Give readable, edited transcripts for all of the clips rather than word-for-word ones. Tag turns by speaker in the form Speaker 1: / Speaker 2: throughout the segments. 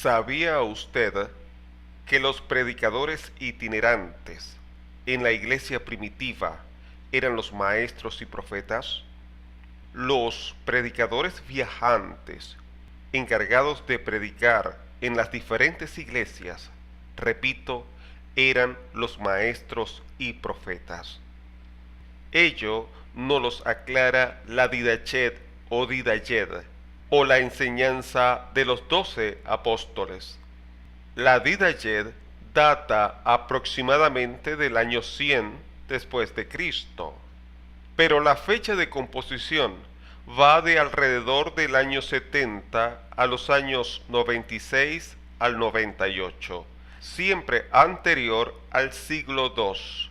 Speaker 1: ¿Sabía usted que los predicadores itinerantes en la iglesia primitiva eran los maestros y profetas? Los predicadores viajantes encargados de predicar en las diferentes iglesias, repito, eran los maestros y profetas. Ello nos los aclara la Didachet o Didayet, o la enseñanza de los 12 apóstoles. La Didayet data aproximadamente del año 100 después de Cristo, pero la fecha de composición va de alrededor del año 70 a los años 96 al 98, siempre anterior al siglo II.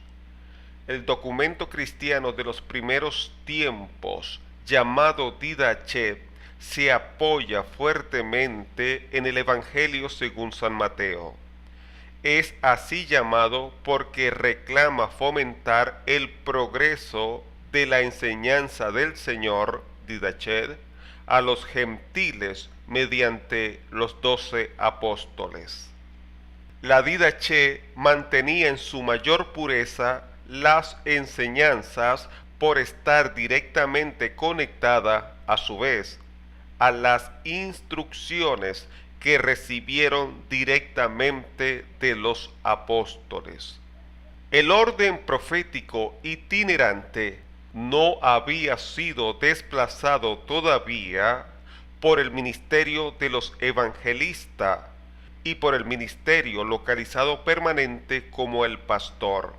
Speaker 1: El documento cristiano de los primeros tiempos, llamado Didachet, se apoya fuertemente en el Evangelio según San Mateo. Es así llamado porque reclama fomentar el progreso de la enseñanza del Señor, Didachet, a los gentiles mediante los 12 apóstoles. La Didachet mantenía en su mayor pureza las enseñanzas por estar directamente conectada, a su vez, a las instrucciones que recibieron directamente de los apóstoles. El orden profético itinerante no había sido desplazado todavía por el ministerio de los evangelistas y por el ministerio localizado permanente como el pastor,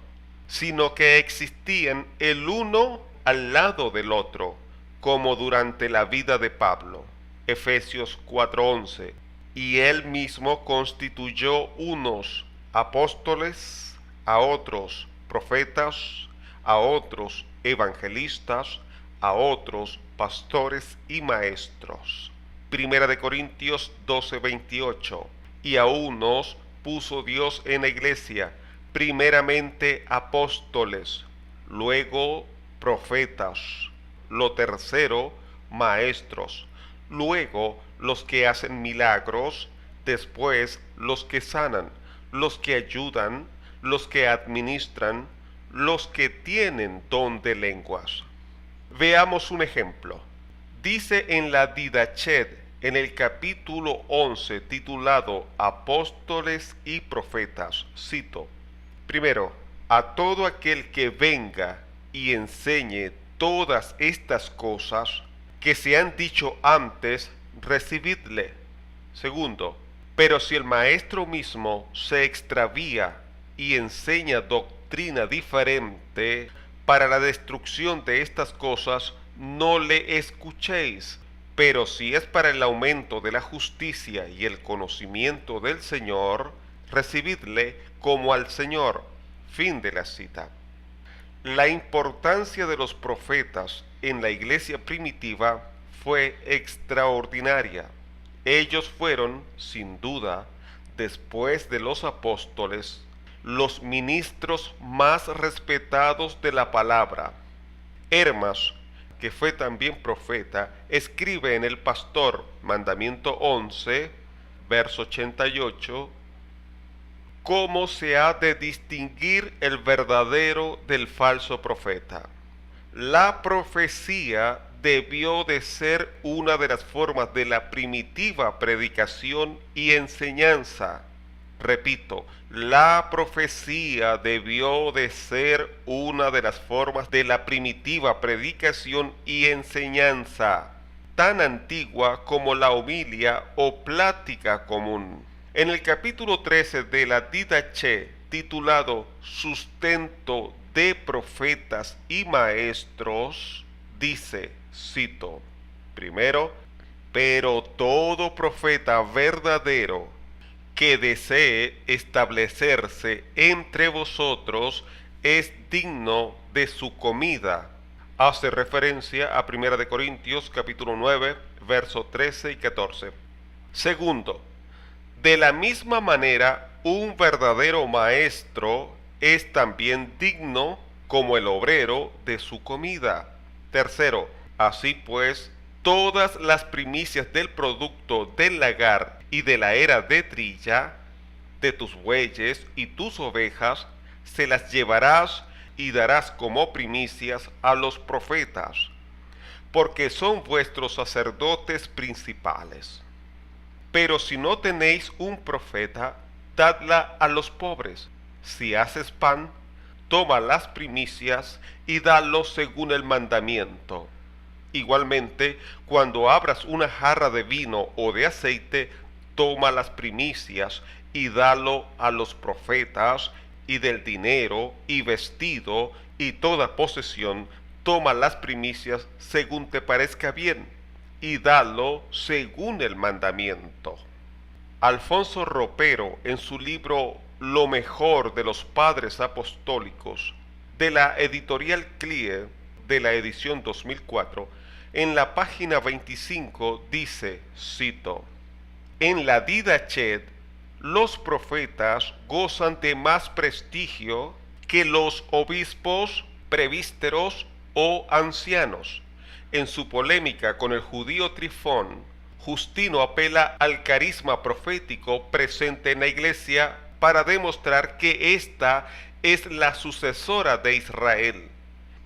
Speaker 1: sino que existían el uno al lado del otro, como durante la vida de Pablo, Efesios 4:11, y él mismo constituyó unos apóstoles, a otros profetas, a otros evangelistas, a otros pastores y maestros. Primera de Corintios 12:28, y a unos puso Dios en la iglesia, primeramente apóstoles, luego profetas, lo tercero maestros, luego los que hacen milagros, después los que sanan, los que ayudan, los que administran, los que tienen don de lenguas. Veamos un ejemplo. Dice en la Didachet, en el capítulo 11, titulado Apóstoles y Profetas, cito: primero, a todo aquel que venga y enseñe todas estas cosas que se han dicho antes, recibidle. Segundo, pero si el maestro mismo se extravía y enseña doctrina diferente para la destrucción de estas cosas, no le escuchéis. Pero si es para el aumento de la justicia y el conocimiento del Señor, recibidle como al Señor. Fin de la cita. La importancia de los profetas en la iglesia primitiva fue extraordinaria. Ellos fueron, sin duda, después de los apóstoles, los ministros más respetados de la palabra. Hermas, que fue también profeta, escribe en El Pastor, mandamiento 11, verso 88, cómo se ha de distinguir el verdadero del falso profeta. La profecía debió de ser una de las formas de la primitiva predicación y enseñanza. Repito, la profecía debió de ser una de las formas de la primitiva predicación y enseñanza, tan antigua como la homilia o plática común. En el capítulo 13 de la Didachet, titulado Sustento de profetas y maestros, dice, cito, primero, pero todo profeta verdadero que desee establecerse entre vosotros es digno de su comida. Hace referencia a 1 Corintios capítulo 9, versos 13 y 14. Segundo, de la misma manera, un verdadero maestro es también digno como el obrero de su comida. Tercero, así pues, todas las primicias del producto del lagar y de la era de trilla, de tus bueyes y tus ovejas, se las llevarás y darás como primicias a los profetas, porque son vuestros sacerdotes principales. Pero si no tenéis un profeta, dadla a los pobres. Si haces pan, toma las primicias y dalo según el mandamiento. Igualmente, cuando abras una jarra de vino o de aceite, toma las primicias y dalo a los profetas, y del dinero y vestido y toda posesión, toma las primicias según te parezca bien, y dalo según el mandamiento. Alfonso Ropero, en su libro Lo mejor de los padres apostólicos, de la editorial CLIE, de la edición 2004, en la página 25 dice, cito: en la Didache, los profetas gozan de más prestigio que los obispos, presbíteros o ancianos. En su polémica con el judío Trifón, Justino apela al carisma profético presente en la Iglesia para demostrar que ésta es la sucesora de Israel.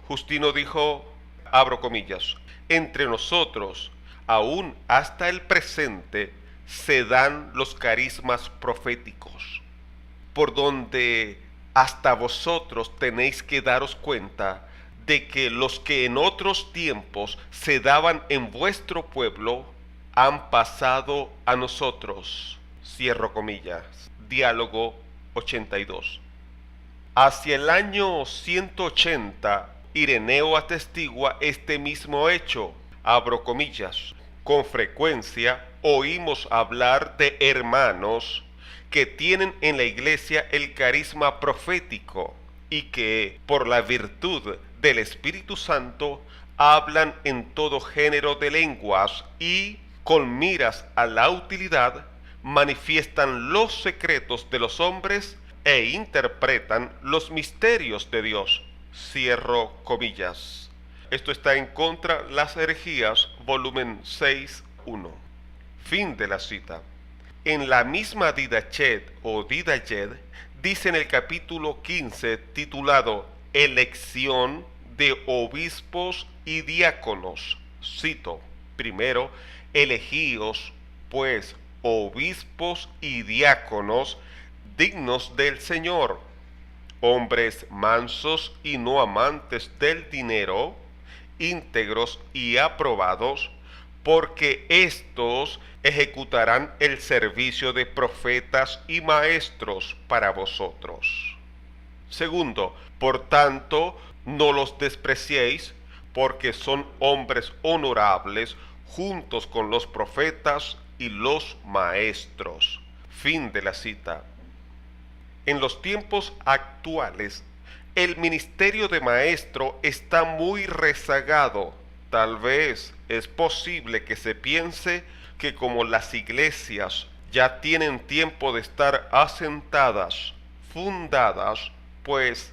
Speaker 1: Justino dijo, abro comillas, entre nosotros, aún hasta el presente, se dan los carismas proféticos, por donde hasta vosotros tenéis que daros cuenta de que los que en otros tiempos se daban en vuestro pueblo han pasado a nosotros. Cierro comillas. Diálogo 82. Hacia el año 180, Ireneo atestigua este mismo hecho. Abro comillas. Con frecuencia oímos hablar de hermanos que tienen en la iglesia el carisma profético y que, por la virtud del Espíritu Santo, hablan en todo género de lenguas y, con miras a la utilidad, manifiestan los secretos de los hombres e interpretan los misterios de Dios. Cierro comillas. Esto está en Contra las herejías, volumen 6, 1. Fin de la cita. En la misma Didachet o Didayed, dice en el capítulo 15, titulado Elección de obispos y diáconos, cito, primero, elegíos, pues, obispos y diáconos dignos del Señor, hombres mansos y no amantes del dinero, íntegros y aprobados, porque éstos ejecutarán el servicio de profetas y maestros para vosotros. Segundo, por tanto, no los despreciéis, porque son hombres honorables juntos con los profetas y los maestros. Fin de la cita. En los tiempos actuales, el ministerio de maestro está muy rezagado. Tal vez es posible que se piense que como las iglesias ya tienen tiempo de estar asentadas, fundadas, pues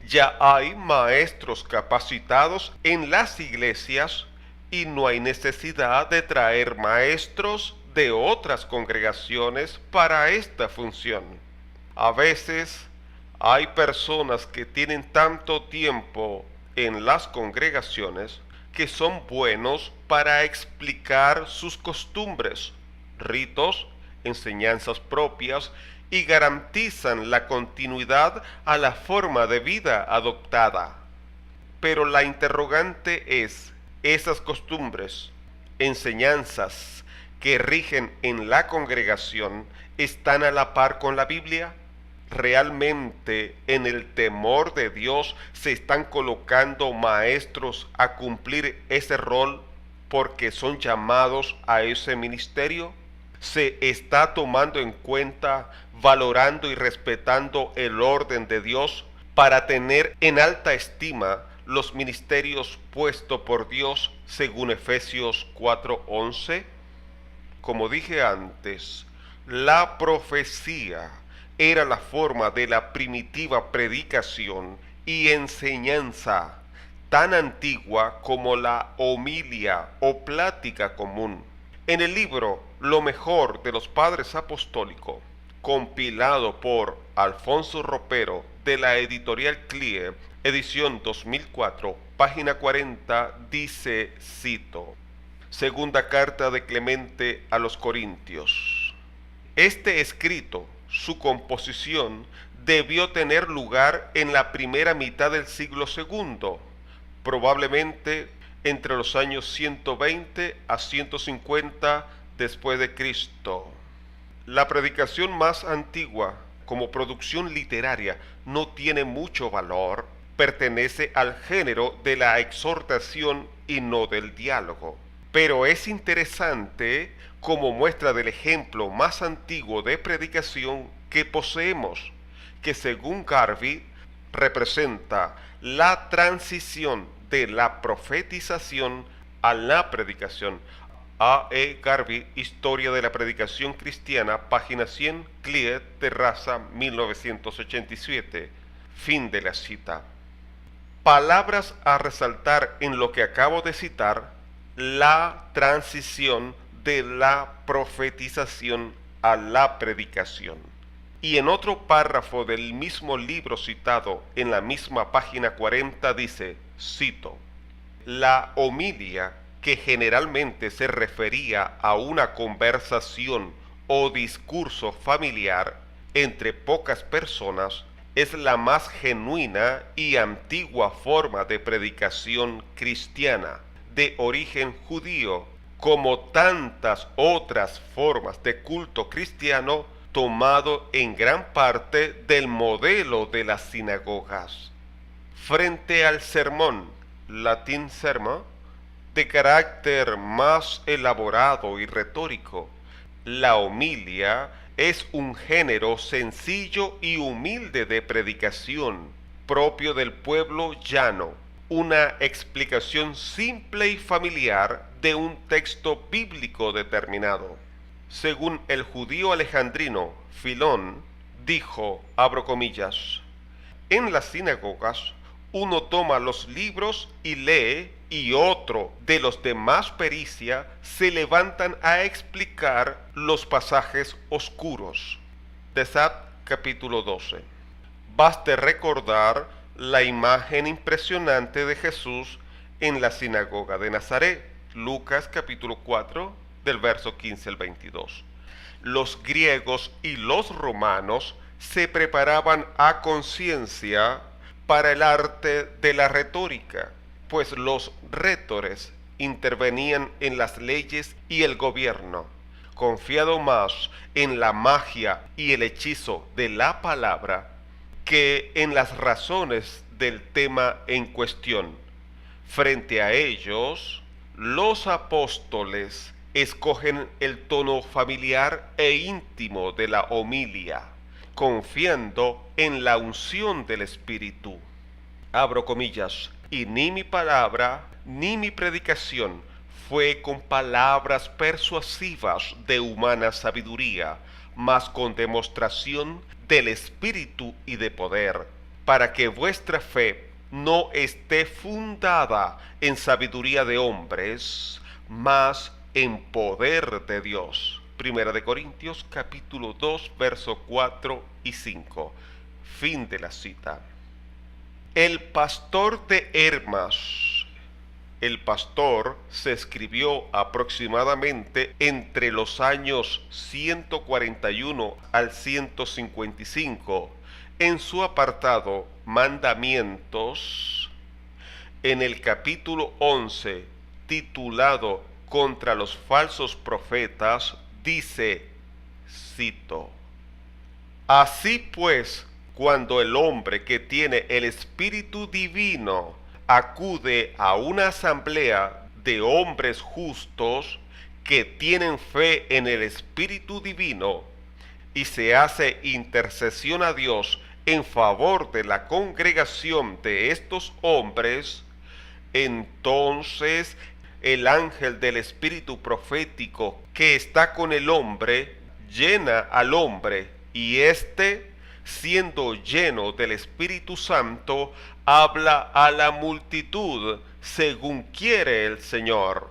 Speaker 1: ya hay maestros capacitados en las iglesias y no hay necesidad de traer maestros de otras congregaciones para esta función. A veces hay personas que tienen tanto tiempo en las congregaciones que son buenos para explicar sus costumbres, ritos, enseñanzas propias y garantizan la continuidad a la forma de vida adoptada. Pero la interrogante es, ¿esas costumbres, enseñanzas que rigen en la congregación están a la par con la Biblia? ¿Realmente en el temor de Dios se están colocando maestros a cumplir ese rol porque son llamados a ese ministerio? ¿Se está tomando en cuenta, valorando y respetando el orden de Dios para tener en alta estima los ministerios puestos por Dios según Efesios 4:11? Como dije antes, la profecía era la forma de la primitiva predicación y enseñanza, tan antigua como la homilia o plática común. En el libro Lo mejor de los padres apostólicos, compilado por Alfonso Ropero de la editorial CLIE, edición 2004, página 40, dice, cito: Segunda carta de Clemente a los Corintios. Este escrito, su composición, debió tener lugar en la primera mitad del siglo II, probablemente entre los años 120 a 150 después de Cristo. La predicación más antigua, como producción literaria, no tiene mucho valor, pertenece al género de la exhortación y no del diálogo. Pero es interesante como muestra del ejemplo más antiguo de predicación que poseemos, que según Garvey representa la transición de la profetización a la predicación. A. E. Garvey, Historia de la Predicación Cristiana, página 100, CLIE, Terraza, 1987. Fin de la cita. Palabras a resaltar en lo que acabo de citar: la transición de la profetización a la predicación. Y en otro párrafo del mismo libro citado en la misma página 40 dice, cito: la homilia, que generalmente se refería a una conversación o discurso familiar entre pocas personas, es la más genuina y antigua forma de predicación cristiana, de origen judío, como tantas otras formas de culto cristiano, tomado en gran parte del modelo de las sinagogas. Frente al sermón, latín sermon, de carácter más elaborado y retórico, la homilia es un género sencillo y humilde de predicación, propio del pueblo llano, una explicación simple y familiar de un texto bíblico determinado. Según el judío alejandrino Filón, dijo, abro comillas, en las sinagogas uno toma los libros y lee, y otro de los de más pericia se levantan a explicar los pasajes oscuros. De Sat, capítulo 12. Baste recordar la imagen impresionante de Jesús en la sinagoga de Nazaret, Lucas capítulo 4, del verso 15 al 22. Los griegos y los romanos se preparaban a conciencia para el arte de la retórica, pues los retores intervenían en las leyes y el gobierno, confiado más en la magia y el hechizo de la palabra que en las razones del tema en cuestión. Frente a ellos, los apóstoles escogen el tono familiar e íntimo de la homilia, confiando en la unción del Espíritu. Abro comillas, y ni mi palabra ni mi predicación fue con palabras persuasivas de humana sabiduría, mas con demostración del Espíritu y de poder, para que vuestra fe no esté fundada en sabiduría de hombres, mas en poder de Dios. Primera de Corintios capítulo 2, versos 4 y 5. Fin de la cita. El pastor de Hermas. El pastor se escribió aproximadamente entre los años 141 al 155 en su apartado Mandamientos, en el capítulo 11, titulado Contra los falsos profetas, dice, cito: Así pues, cuando el hombre que tiene el Espíritu Divino acude a una asamblea de hombres justos que tienen fe en el Espíritu Divino y se hace intercesión a Dios en favor de la congregación de estos hombres, entonces el ángel del Espíritu profético que está con el hombre llena al hombre, y éste, siendo lleno del Espíritu Santo, habla a la multitud según quiere el Señor.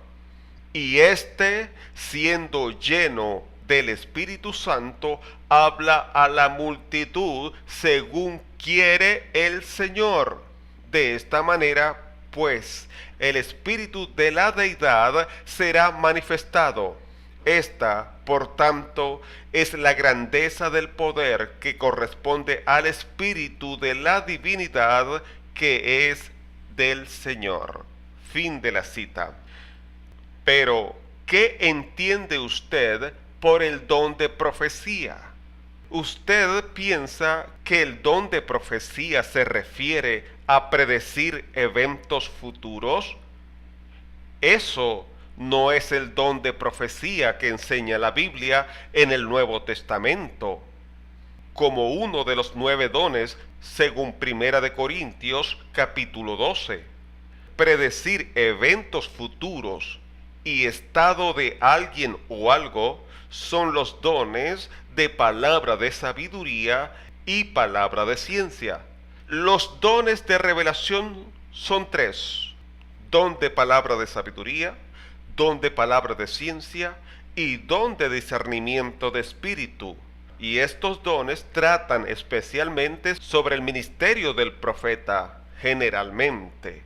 Speaker 1: Y éste, siendo lleno del Espíritu Santo, habla a la multitud según quiere el Señor. De esta manera, pues, el Espíritu de la Deidad será manifestado. Esta, por tanto, es la grandeza del poder que corresponde al Espíritu de la divinidad que es del Señor. Fin de la cita. Pero, ¿qué entiende usted por el don de profecía? ¿Usted piensa que el don de profecía se refiere a predecir eventos futuros? Eso no es el don de profecía que enseña la Biblia en el Nuevo Testamento. Como uno de los 9 dones, según Primera de Corintios, capítulo 12. Predecir eventos futuros y estado de alguien o algo son los dones de palabra de sabiduría y palabra de ciencia. Los dones de revelación son 3: don de palabra de sabiduría, don de palabra de ciencia y don de discernimiento de espíritu. Y estos dones tratan especialmente sobre el ministerio del profeta, generalmente.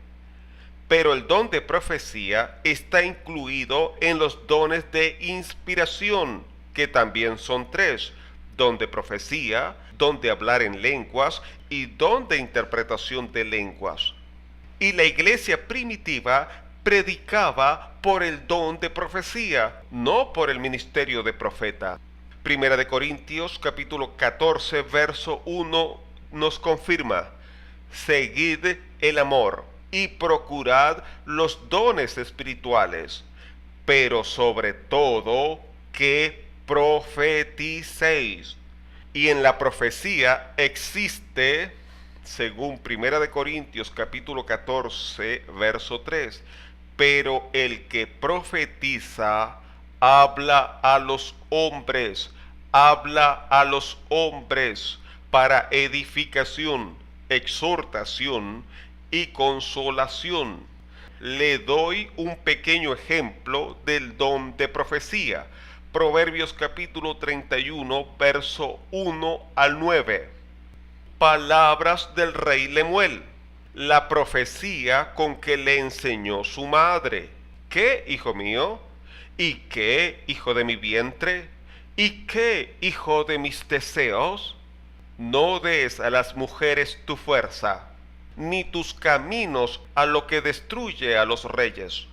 Speaker 1: Pero el don de profecía está incluido en los dones de inspiración, que también son 3: don de profecía, don de hablar en lenguas y don de interpretación de lenguas. Y la iglesia primitiva predicaba por el don de profecía, no por el ministerio de profeta. Primera de Corintios capítulo 14 verso 1 nos confirma: seguid el amor y procurad los dones espirituales, pero sobre todo que profeticéis. Y en la profecía existe, según Primera de Corintios capítulo 14 verso 3, pero el que profetiza habla a los hombres para edificación, exhortación y consolación. Le doy un pequeño ejemplo del don de profecía. Proverbios capítulo 31, verso 1 al 9. Palabras del rey Lemuel. La profecía con que le enseñó su madre. ¿Qué, hijo mío? ¿Y qué, hijo de mi vientre? ¿Y qué, hijo de mis deseos? No des a las mujeres tu fuerza, ni tus caminos a lo que destruye a los reyes.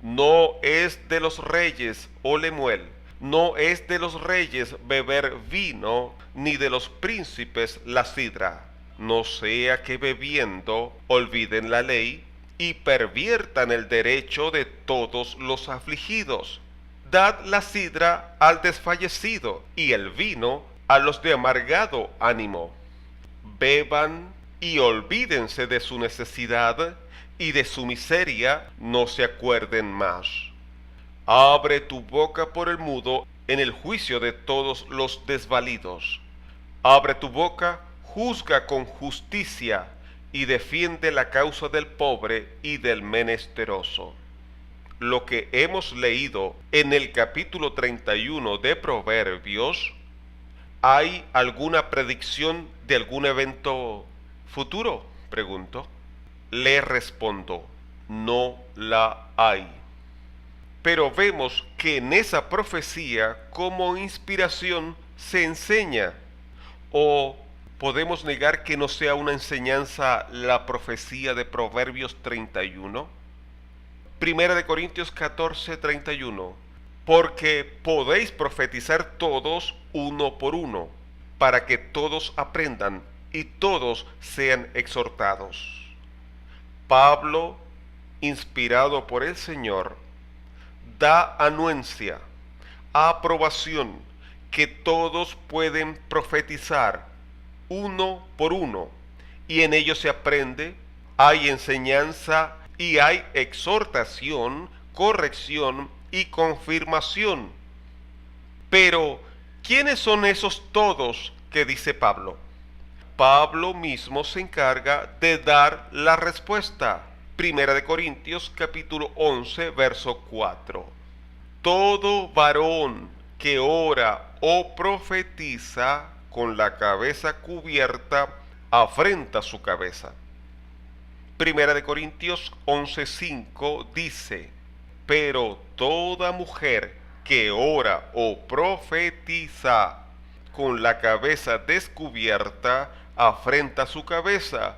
Speaker 1: No es de los reyes, oh Lemuel, no es de los reyes beber vino, ni de los príncipes la sidra. No sea que bebiendo olviden la ley y perviertan el derecho de todos los afligidos. Dad la sidra al desfallecido y el vino a los de amargado ánimo. Beban y olvídense de su necesidad, y de su miseria no se acuerden más. Abre tu boca por el mudo en el juicio de todos los desvalidos. Abre tu boca, juzga con justicia, y defiende la causa del pobre y del menesteroso. Lo que hemos leído en el capítulo 31 de Proverbios, ¿hay alguna predicción de algún evento futuro? Pregunto. Le respondo, no la hay. Pero vemos que en esa profecía como inspiración se enseña. ¿O podemos negar que no sea una enseñanza la profecía de Proverbios 31? Primera de Corintios 14, 31. Porque podéis profetizar todos uno por uno, para que todos aprendan y todos sean exhortados. Pablo, inspirado por el Señor, da anuencia, aprobación, que todos pueden profetizar uno por uno, y en ello se aprende, hay enseñanza y hay exhortación, corrección y confirmación. Pero, ¿quiénes son esos todos que dice Pablo? Pablo mismo se encarga de dar la respuesta. Primera de Corintios capítulo 11 verso 4. todo varón que ora o profetiza con la cabeza cubierta afrenta su cabeza. Primera de Corintios 11:5 dice, pero toda mujer que ora o profetiza con la cabeza descubierta afrenta su cabeza.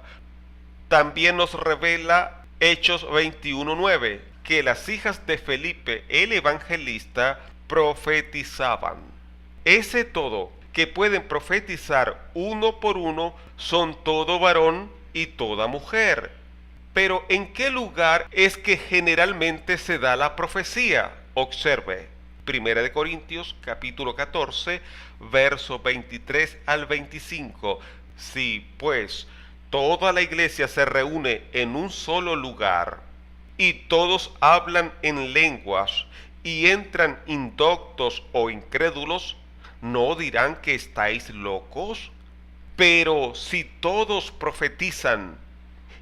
Speaker 1: También nos revela Hechos 21:9 que las hijas de Felipe el evangelista profetizaban. Ese todo que pueden profetizar uno por uno son todo varón y toda mujer. Pero ¿en qué lugar es que generalmente se da la profecía? Observe, 1 de Corintios capítulo 14, versos 23 al 25. Si pues toda la iglesia se reúne en un solo lugar y todos hablan en lenguas y entran indoctos o incrédulos, ¿no dirán que estáis locos? Pero si todos profetizan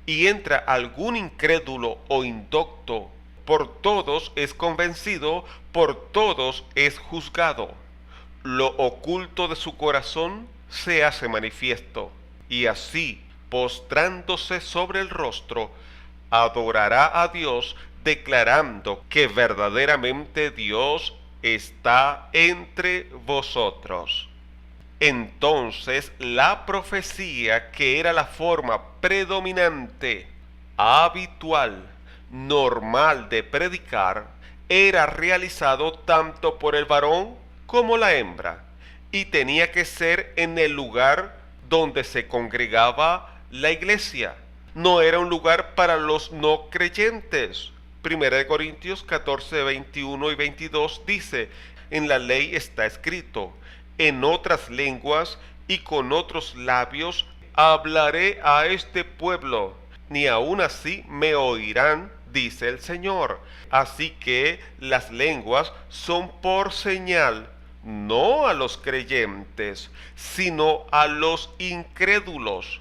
Speaker 1: y entra algún incrédulo o indocto, por todos es convencido, por todos es juzgado. Lo oculto de su corazón se hace manifiesto, y así, postrándose sobre el rostro, adorará a Dios, declarando que verdaderamente Dios está entre vosotros. Entonces la profecía, que era la forma predominante, habitual, normal de predicar, era realizado tanto por el varón como la hembra, y tenía que ser en el lugar donde se congregaba la iglesia. No era un lugar para los no creyentes. Primera de Corintios 14, 21 y 22 dice, en la ley está escrito, en otras lenguas y con otros labios hablaré a este pueblo, ni aun así me oirán, dice el Señor. Así que las lenguas son por señal, no a los creyentes, sino a los incrédulos.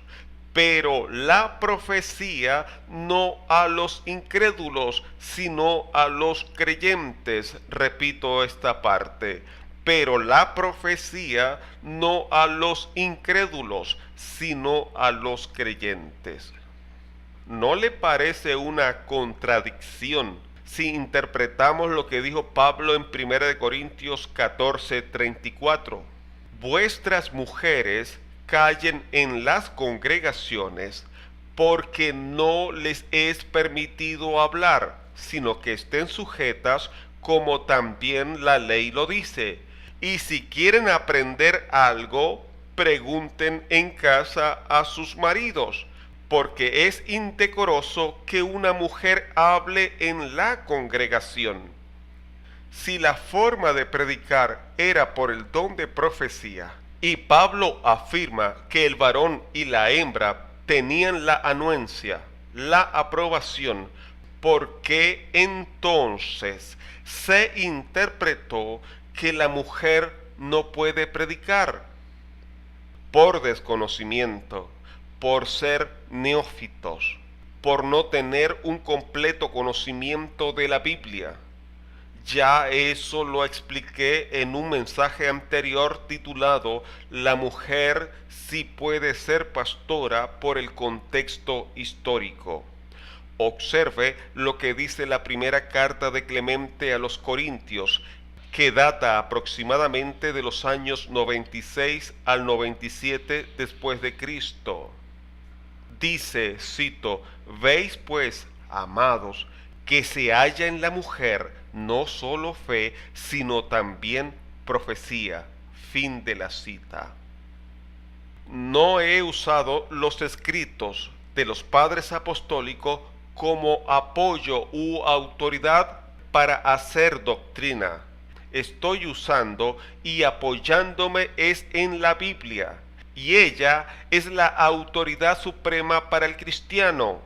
Speaker 1: Pero la profecía no a los incrédulos, sino a los creyentes. Repito esta parte. Pero la profecía no a los incrédulos, sino a los creyentes. ¿No le parece una contradicción si interpretamos lo que dijo Pablo en 1 Corintios 14:34? Vuestras mujeres callen en las congregaciones, porque no les es permitido hablar, sino que estén sujetas, como también la ley lo dice. Y si quieren aprender algo, pregunten en casa a sus maridos, porque es indecoroso que una mujer hable en la congregación. Si la forma de predicar era por el don de profecía, y Pablo afirma que el varón y la hembra tenían la anuencia, la aprobación, ¿por qué entonces se interpretó que la mujer no puede predicar? Por desconocimiento, por ser neófitos, por no tener un completo conocimiento de la Biblia. Ya eso lo expliqué en un mensaje anterior titulado La mujer sí puede ser pastora por el contexto histórico. Observe lo que dice la primera carta de Clemente a los Corintios, que data aproximadamente de los años 96 al 97 después de Cristo. Dice, cito, «Veis pues, amados, que se halla en la mujer no solo fe, sino también profecía». Fin de la cita. No he usado los escritos de los padres apostólicos como apoyo u autoridad para hacer doctrina. Estoy usando y apoyándome es en la Biblia, y ella es la autoridad suprema para el cristiano.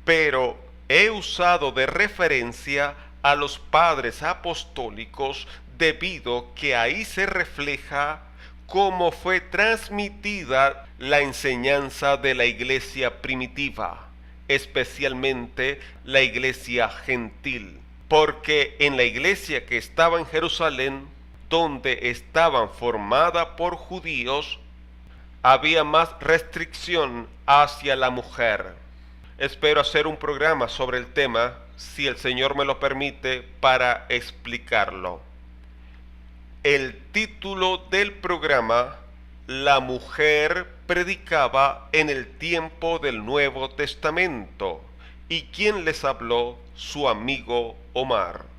Speaker 1: Pero he usado de referencia a los padres apostólicos debido que ahí se refleja cómo fue transmitida la enseñanza de la iglesia primitiva, especialmente la iglesia gentil. porque en la iglesia que estaba en Jerusalén, donde estaban formada por judíos, había más restricción hacia la mujer. Espero hacer un programa sobre el tema, si el Señor me lo permite, para explicarlo. El título del programa: La mujer predicaba en el tiempo del Nuevo Testamento. ¿Y quién les habló? Su amigo Omar.